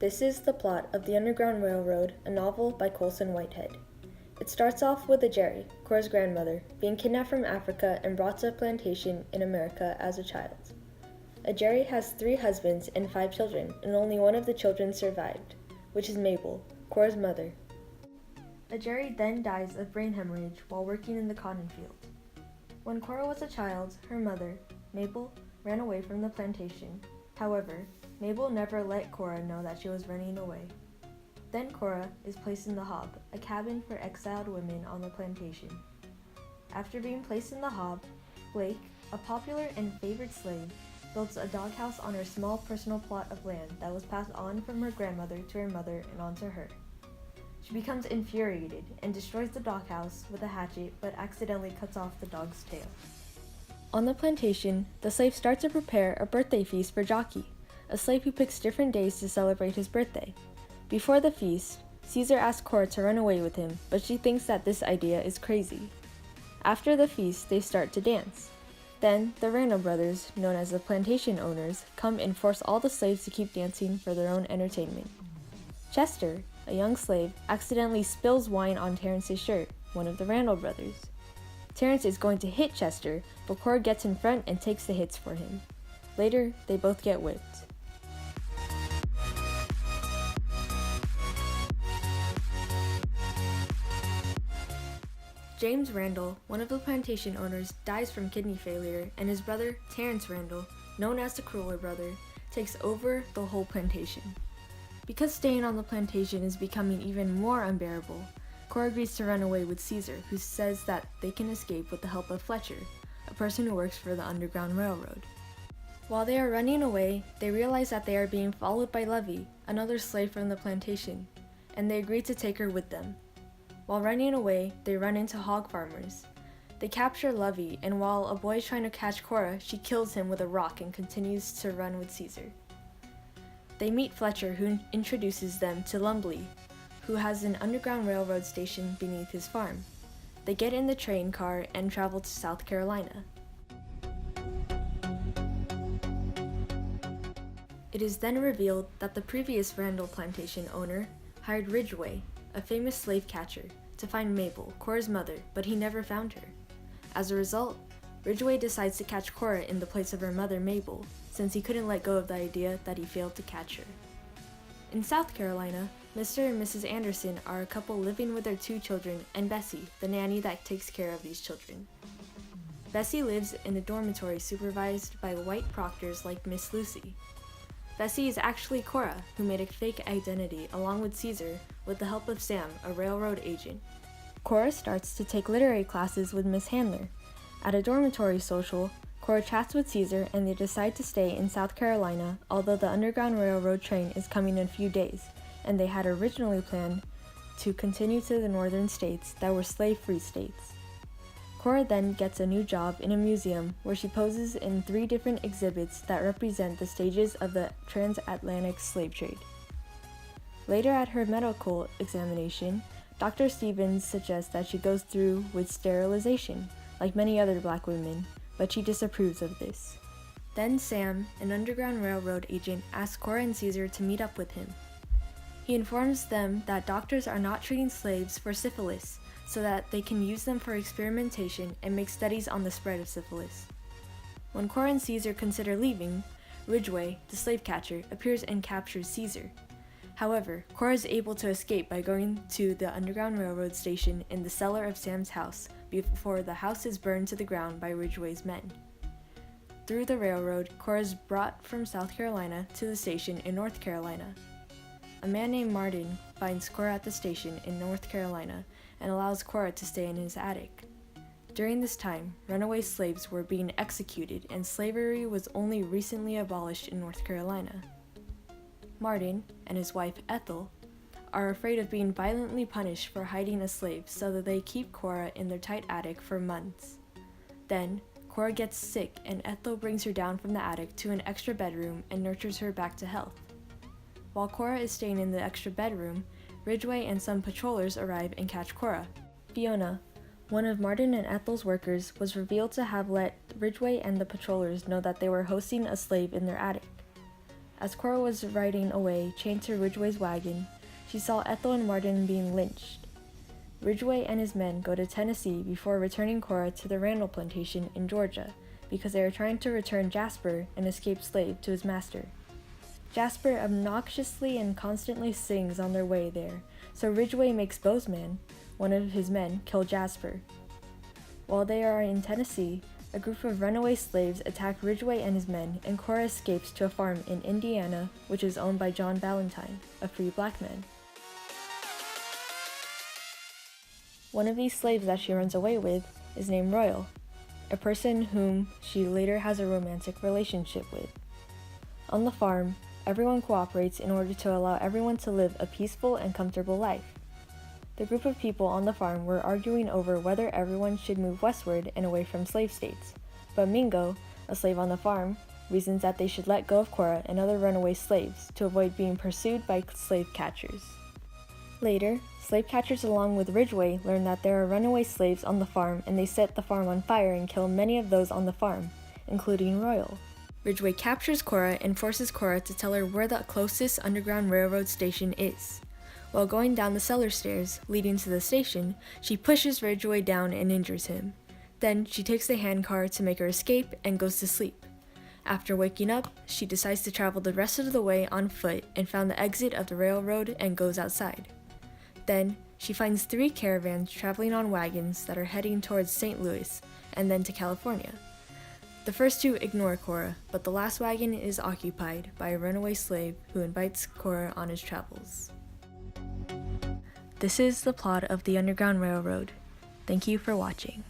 This is the plot of The Underground Railroad, a novel by Colson Whitehead. It starts off with Ajeri, Cora's grandmother, being kidnapped from Africa and brought to a plantation in America as a child. Ajeri has 3 husbands and 5 children, and only one of the children survived, which is Mabel, Cora's mother. Ajeri then dies of brain hemorrhage while working in the cotton field. When Cora was a child, her mother, Mabel, ran away from the plantation. However, Mabel never let Cora know that she was running away. Then Cora is placed in the Hob, a cabin for exiled women on the plantation. After being placed in the Hob, Blake, a popular and favored slave, builds a doghouse on her small personal plot of land that was passed on from her grandmother to her mother and on to her. She becomes infuriated and destroys the doghouse with a hatchet but accidentally cuts off the dog's tail. On the plantation, the slave starts to prepare a birthday feast for Jockey, a slave who picks different days to celebrate his birthday. Before the feast, Caesar asks Cora to run away with him, but she thinks that this idea is crazy. After the feast, they start to dance. Then, the Randall brothers, known as the plantation owners, come and force all the slaves to keep dancing for their own entertainment. Chester, a young slave, accidentally spills wine on Terrence's shirt, one of the Randall brothers. Terrence is going to hit Chester, but Cora gets in front and takes the hits for him. Later, they both get whipped. James Randall, one of the plantation owners, dies from kidney failure, and his brother, Terrence Randall, known as the Crueler Brother, takes over the whole plantation. Because staying on the plantation is becoming even more unbearable, Cora agrees to run away with Caesar, who says that they can escape with the help of Fletcher, a person who works for the Underground Railroad. While they are running away, they realize that they are being followed by Lovey, another slave from the plantation, and they agree to take her with them. While running away, they run into hog farmers. They capture Lovey, and while a boy is trying to catch Cora, she kills him with a rock and continues to run with Caesar. They meet Fletcher, who introduces them to Lumley, who has an Underground Railroad station beneath his farm. They get in the train car and travel to South Carolina. It is then revealed that the previous Randall plantation owner hired Ridgway, a famous slave catcher, to find Mabel, Cora's mother, but he never found her. As a result, Ridgway decides to catch Cora in the place of her mother Mabel, since he couldn't let go of the idea that he failed to catch her. In South Carolina, Mr. and Mrs. Anderson are a couple living with their 2 children and Bessie, the nanny that takes care of these children. Bessie lives in a dormitory supervised by white proctors like Miss Lucy. Bessie is actually Cora, who made a fake identity along with Caesar with the help of Sam, a railroad agent. Cora starts to take literary classes with Miss Handler. At a dormitory social, Cora chats with Caesar and they decide to stay in South Carolina, although the Underground Railroad train is coming in a few days, and they had originally planned to continue to the northern states that were slave-free states. Cora then gets a new job in a museum where she poses in 3 different exhibits that represent the stages of the transatlantic slave trade. Later at her medical examination, Dr. Stevens suggests that she goes through with sterilization, like many other black women, but she disapproves of this. Then Sam, an Underground Railroad agent, asks Cora and Caesar to meet up with him. He informs them that doctors are not treating slaves for syphilis, so that they can use them for experimentation and make studies on the spread of syphilis. When Cora and Caesar consider leaving, Ridgway, the slave catcher, appears and captures Caesar. However, Cora is able to escape by going to the Underground Railroad station in the cellar of Sam's house before the house is burned to the ground by Ridgway's men. Through the railroad, Cora is brought from South Carolina to the station in North Carolina. A man named Martin finds Cora at the station in North Carolina and allows Cora to stay in his attic. During this time, runaway slaves were being executed and slavery was only recently abolished in North Carolina. Martin and his wife Ethel are afraid of being violently punished for hiding a slave, so that they keep Cora in their tight attic for months. Then, Cora gets sick and Ethel brings her down from the attic to an extra bedroom and nurtures her back to health. While Cora is staying in the extra bedroom, Ridgway and some patrollers arrive and catch Cora. Fiona, one of Martin and Ethel's workers, was revealed to have let Ridgway and the patrollers know that they were hosting a slave in their attic. As Cora was riding away, chained to Ridgway's wagon, she saw Ethel and Martin being lynched. Ridgway and his men go to Tennessee before returning Cora to the Randall plantation in Georgia because they are trying to return Jasper, an escaped slave, to his master. Jasper obnoxiously and constantly sings on their way there, so Ridgway makes Bozeman, one of his men, kill Jasper. While they are in Tennessee, a group of runaway slaves attack Ridgway and his men, and Cora escapes to a farm in Indiana, which is owned by John Ballantyne, a free black man. One of these slaves that she runs away with is named Royal, a person whom she later has a romantic relationship with. On the farm, everyone cooperates in order to allow everyone to live a peaceful and comfortable life. The group of people on the farm were arguing over whether everyone should move westward and away from slave states, but Mingo, a slave on the farm, reasons that they should let go of Cora and other runaway slaves to avoid being pursued by slave catchers. Later, slave catchers along with Ridgway learn that there are runaway slaves on the farm, and they set the farm on fire and kill many of those on the farm, including Royal. Ridgway captures Cora and forces Cora to tell her where the closest Underground Railroad station is. While going down the cellar stairs leading to the station, she pushes Ridgway down and injures him. Then she takes the handcar to make her escape and goes to sleep. After waking up, she decides to travel the rest of the way on foot and found the exit of the railroad and goes outside. Then, she finds 3 caravans traveling on wagons that are heading towards St. Louis and then to California. The first 2 ignore Cora, but the last wagon is occupied by a runaway slave who invites Cora on his travels. This is the plot of the Underground Railroad. Thank you for watching.